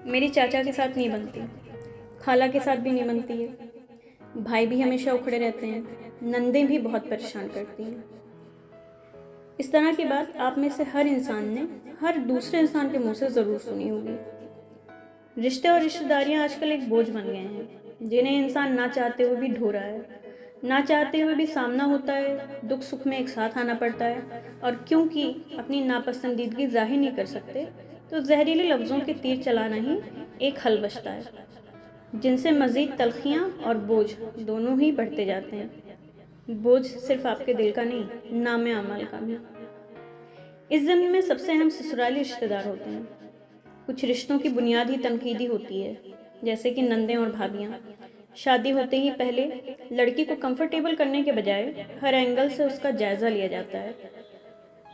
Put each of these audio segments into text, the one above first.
मेरी चाचा के साथ नहीं बनती, खाला के साथ भी नहीं बनती है। भाई भी हमेशा उखड़े रहते हैं, नंदें भी बहुत परेशान करती हैं। इस तरह की बात आप में से हर इंसान ने हर दूसरे इंसान के मुंह से ज़रूर सुनी होगी। रिश्ते और रिश्तेदारियां आजकल एक बोझ बन गए हैं, जिन्हें इंसान ना चाहते हुए भी ढो रहा है। ना चाहते हुए भी सामना होता है, दुख सुख में एक साथ आना पड़ता है, और क्योंकि अपनी नापसंदीदगी जाहिर नहीं कर सकते, तो जहरीले लफ्ज़ों के तीर चलाना ही एक हल बचता है, जिनसे मज़ीद तलखियाँ और बोझ दोनों ही बढ़ते जाते हैं। बोझ सिर्फ आपके दिल का नहीं, नाम अमल का भी। इस ज़मीन में सबसे अहम ससुराली रिश्तेदार होते हैं। कुछ रिश्तों की बुनियाद ही तनकीदी होती है, जैसे कि नंदें और भाभियाँ। शादी होते ही पहले लड़की को कंफर्टेबल करने के बजाय हर एंगल से उसका जायज़ा लिया जाता है।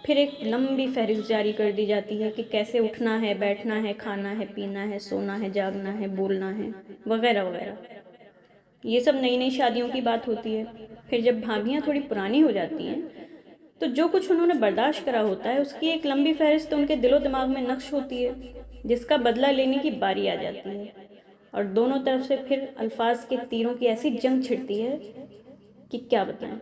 फिर एक लंबी फहरिस्त जारी कर दी जाती है कि कैसे उठना है, बैठना है, खाना है, पीना है, सोना है, जागना है, बोलना है, वगैरह वगैरह। ये सब नई नई शादियों की बात होती है। फिर जब भाभियाँ थोड़ी पुरानी हो जाती हैं, तो जो कुछ उन्होंने बर्दाश्त करा होता है उसकी एक लंबी फहरिस्त उनके दिलो दिमाग में नक्श होती है, जिसका बदला लेने की बारी आ जाती है। और दोनों तरफ से फिर अल्फाज के तीरों की ऐसी जंग छिड़ती है कि क्या बताएं।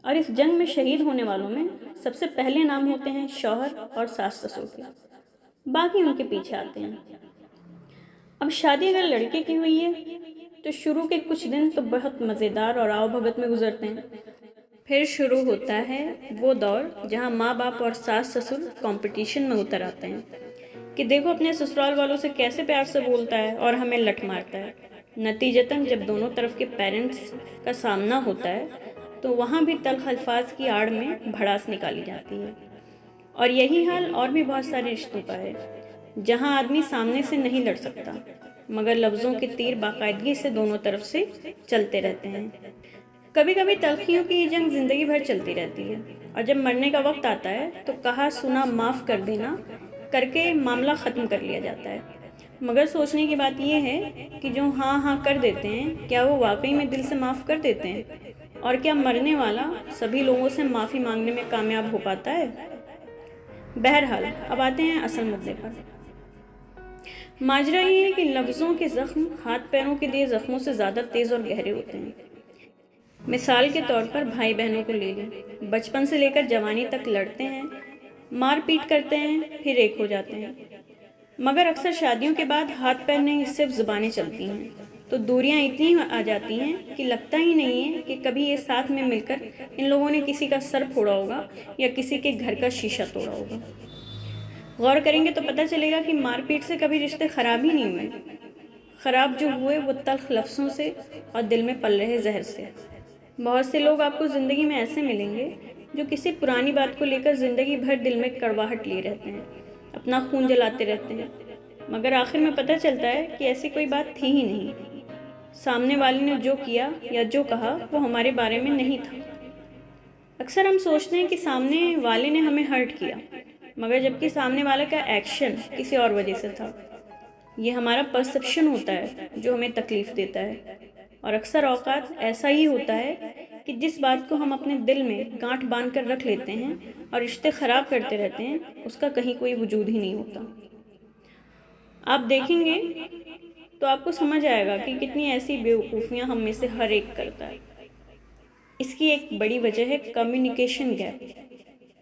और इस जंग में शहीद होने वालों में सबसे पहले नाम होते हैं शौहर और सास ससुर के, बाकी उनके पीछे आते हैं। अब शादी अगर लड़के की हुई है तो शुरू के कुछ दिन तो बहुत मज़ेदार और आवभगत में गुजरते हैं। फिर शुरू होता है वो दौर जहाँ माँ बाप और सास ससुर कंपटीशन में उतर आते हैं कि देखो अपने ससुराल वालों से कैसे प्यार से बोलता है और हमें लठ मारता है। नतीजतन जब दोनों तरफ के पेरेंट्स का सामना होता है तो वहाँ भी तल्ख अल्फाज की आड़ में भड़ास निकाली जाती है। और यही हाल और भी बहुत सारे रिश्तों का है, जहाँ आदमी सामने से नहीं लड़ सकता, मगर लफ्ज़ों के तीर बाकायदगी से दोनों तरफ से चलते रहते हैं। कभी कभी तलखियों की ये जंग जिंदगी भर चलती रहती है, और जब मरने का वक्त आता है तो कहा सुना माफ़ कर देना करके मामला ख़त्म कर लिया जाता है। मगर सोचने की बात यह है कि जो हाँ हाँ कर देते हैं, क्या वो वाकई में दिल से माफ़ कर देते हैं? और क्या मरने वाला सभी लोगों से माफ़ी मांगने में कामयाब हो पाता है? बहरहाल अब आते हैं असल मुद्दे पर। माजरा ये है कि लफ्ज़ों के ज़ख्म हाथ पैरों के दिए ज़ख्मों से ज़्यादा तेज़ और गहरे होते हैं। मिसाल के तौर पर भाई बहनों को ले लें। बचपन से लेकर जवानी तक लड़ते हैं, मार पीट करते हैं, फिर एक हो जाते हैं। मगर अक्सर शादियों के बाद हाथ पैर नहीं, सिर्फ ज़ुबानें चलती हैं, तो दूरियां इतनी आ जाती हैं कि लगता ही नहीं है कि कभी ये साथ में मिलकर इन लोगों ने किसी का सर फोड़ा होगा या किसी के घर का शीशा तोड़ा होगा। गौर करेंगे तो पता चलेगा कि मारपीट से कभी रिश्ते ख़राब ही नहीं हुए। ख़राब जो हुए वो तल्ख लफ्ज़ों से और दिल में पल रहे जहर से। बहुत से लोग आपको ज़िंदगी में ऐसे मिलेंगे जो किसी पुरानी बात को लेकर ज़िंदगी भर दिल में कड़वाहट लिए रहते हैं, अपना खून जलाते रहते हैं, मगर आखिर में पता चलता है कि ऐसी कोई बात थी ही नहीं। सामने वाले ने जो किया या जो कहा वो हमारे बारे में नहीं था। अक्सर हम सोचते हैं कि सामने वाले ने हमें हर्ट किया, मगर जबकि सामने वाले का एक्शन किसी और वजह से था। ये हमारा परसेप्शन होता है जो हमें तकलीफ़ देता है। और अक्सर औक़ात ऐसा ही होता है कि जिस बात को हम अपने दिल में गांठ बांध कर रख लेते हैं और रिश्ते ख़राब करते रहते हैं, उसका कहीं कोई वजूद ही नहीं होता। आप देखेंगे तो आपको समझ आएगा कि कितनी ऐसी बेवकूफ़ियाँ हम में से हर एक करता है। इसकी एक बड़ी वजह है कम्युनिकेशन गैप।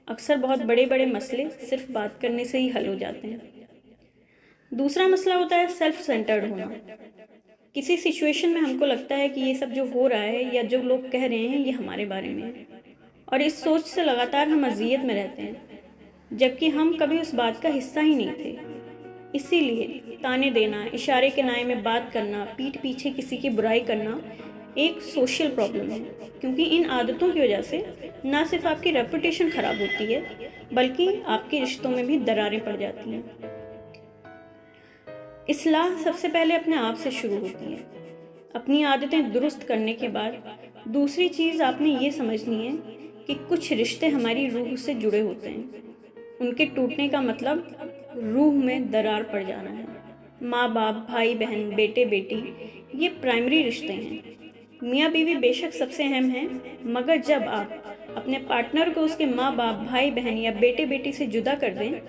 अक्सर बहुत बड़े बड़े मसले सिर्फ बात करने से ही हल हो जाते हैं। दूसरा मसला होता है सेल्फ सेंटर्ड होना। किसी सिचुएशन में हमको लगता है कि ये सब जो हो रहा है या जो लोग कह रहे हैं ये हमारे बारे में है, और इस सोच से लगातार हम अज़ियत में रहते हैं, जबकि हम कभी उस बात का हिस्सा ही नहीं थे। इसीलिए ताने देना, इशारे के नाए में बात करना, पीठ पीछे किसी की बुराई करना एक सोशल प्रॉब्लम है, क्योंकि इन आदतों की वजह से ना सिर्फ आपकी रेपुटेशन ख़राब होती है, बल्कि आपके रिश्तों में भी दरारें पड़ जाती हैं। इस्लाह सबसे पहले अपने आप से शुरू होती है। अपनी आदतें दुरुस्त करने के बाद दूसरी चीज़ आपने ये समझनी है कि कुछ रिश्ते हमारी रूह से जुड़े होते हैं। उनके टूटने का मतलब रूह में दरार पड़ जाना है। माँ बाप, भाई बहन, बेटे बेटी, ये प्राइमरी रिश्ते हैं। मियाँ बीवी बेशक सबसे अहम हैं, मगर जब आप अपने पार्टनर को उसके माँ बाप, भाई बहन या बेटे बेटी से जुदा कर दें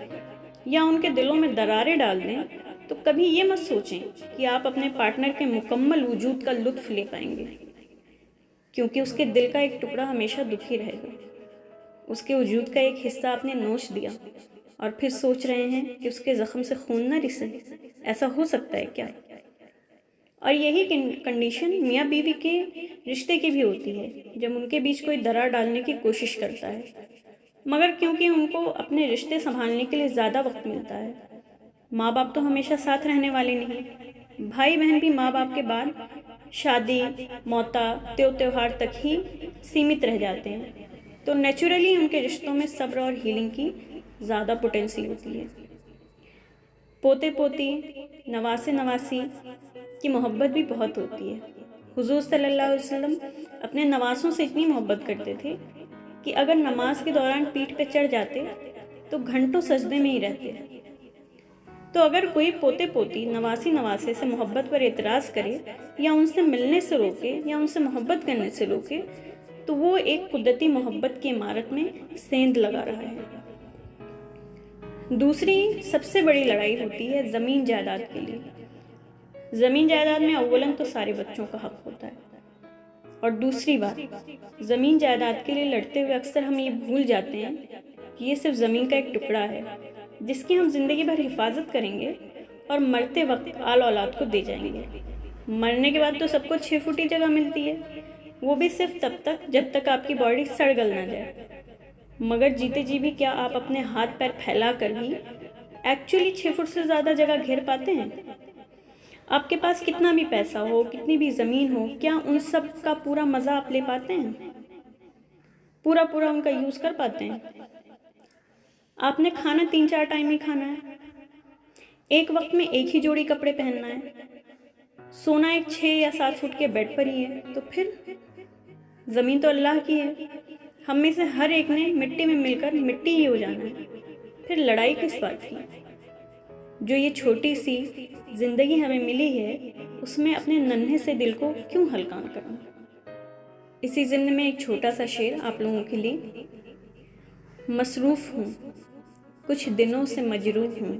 या उनके दिलों में दरारें डाल दें, تو کبھی یہ مت سوچیں کہ آپ اپنے پارٹنر کے مکمل وجود کا لطف لے پائیں گے، کیونکہ اس کے دل کا ایک ٹکڑا ہمیشہ دکھی رہے گا۔ اس کے وجود کا ایک حصہ آپ نے نوچ دیا اور پھر سوچ رہے ہیں کہ اس کے زخم سے خون نہ رسے۔ ایسا ہو سکتا ہے کیا؟ اور یہی کنڈیشن میاں بیوی کے رشتے کی بھی ہوتی ہے، جب ان کے بیچ کوئی درار ڈالنے کی کوشش کرتا ہے، مگر کیونکہ ان کو اپنے رشتے سنبھالنے کے لیے زیادہ وقت ملتا ہے۔ ماں باپ تو ہمیشہ ساتھ رہنے والے نہیں، بھائی بہن بھی ماں باپ کے بعد شادی، موتا، تہوار تک ہی سیمت رہ جاتے ہیں، تو نیچرلی ان کے رشتوں میں صبر اور ہیلنگ کی زیادہ پوٹینسی ہوتی ہے۔ پوتے پوتی، نواسے نواسی کی محبت بھی بہت ہوتی ہے۔ حضور صلی اللہ علیہ وسلم اپنے نواسوں سے اتنی محبت کرتے تھے کہ اگر نماز کے دوران پیٹھ پہ چڑھ جاتے تو گھنٹوں سجدے میں ہی رہتے۔ تو اگر کوئی پوتے پوتی نواسی نواسے سے محبت پر اعتراض کرے یا ان سے ملنے سے روکے یا ان سے محبت کرنے سے روکے تو وہ ایک قدرتی محبت کی عمارت میں سیندھ لگا رہا ہے۔ دوسری سب سے بڑی لڑائی ہوتی ہے زمین جائیداد کے لیے۔ زمین جائیداد میں اولاً تو سارے بچوں کا حق ہوتا ہے، اور دوسری بات، زمین جائیداد کے لیے لڑتے ہوئے اکثر ہم یہ بھول جاتے ہیں کہ یہ صرف زمین کا ایک ٹکڑا ہے جس کی ہم زندگی بھر حفاظت کریں گے اور مرتے وقت آل اولاد کو دے جائیں گے۔ مرنے کے بعد تو سب کو 6 فٹی جگہ ملتی ہے، وہ بھی صرف تب تک جب تک آپ کی باڈی سڑ گل نہ جائے، مگر جیتے جی بھی کیا آپ اپنے ہاتھ پیر پھیلا کر بھی ایکچولی 6 فٹ سے زیادہ جگہ گھیر پاتے ہیں؟ آپ کے پاس کتنا بھی پیسہ ہو، کتنی بھی زمین ہو، کیا ان سب کا پورا مزہ آپ لے پاتے ہیں؟ پورا ان کا یوز کر پاتے ہیں؟ آپ نے کھانا 3-4 ٹائم ہی کھانا ہے، ایک وقت میں ایک ہی جوڑی کپڑے پہننا ہے، سونا ایک 6 یا 7 فٹ کے بیڈ پر ہی ہے، تو پھر زمین تو اللہ کی ہے، ہم میں سے ہر ایک نے مٹی میں مل کر مٹی ہی ہو جانا ہے، پھر لڑائی کس بات کی؟ جو یہ چھوٹی سی زندگی ہمیں ملی ہے اس میں اپنے ننھے سے دل کو کیوں ہلکا کرنا؟ اسی ضمن میں ایک چھوٹا سا شعر آپ لوگوں کے لیے۔ مصروف ہوں، کچھ دنوں سے مجروح ہوں،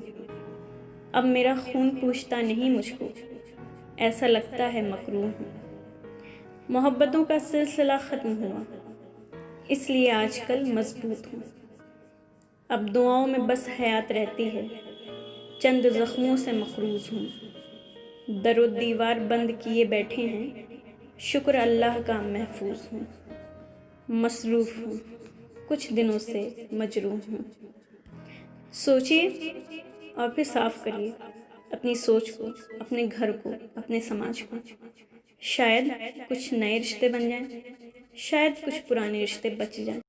اب میرا خون پوچھتا نہیں مجھ کو، ایسا لگتا ہے مکروہ ہوں۔ محبتوں کا سلسلہ ختم ہوا، اس لیے آج کل مضبوط ہوں، اب دعاؤں میں بس حیات رہتی ہے، چند زخموں سے مخروض ہوں، در و دیوار بند کیے بیٹھے ہیں، شکر اللہ کا محفوظ ہوں۔ مصروف ہوں، کچھ دنوں سے مجروح ہوں۔ سوچئے اور پھر صاف کریے اپنی سوچ کو، اپنے گھر کو، اپنے سماج کو۔ شاید کچھ نئے رشتے بن جائیں، شاید کچھ پرانے رشتے بچ جائیں۔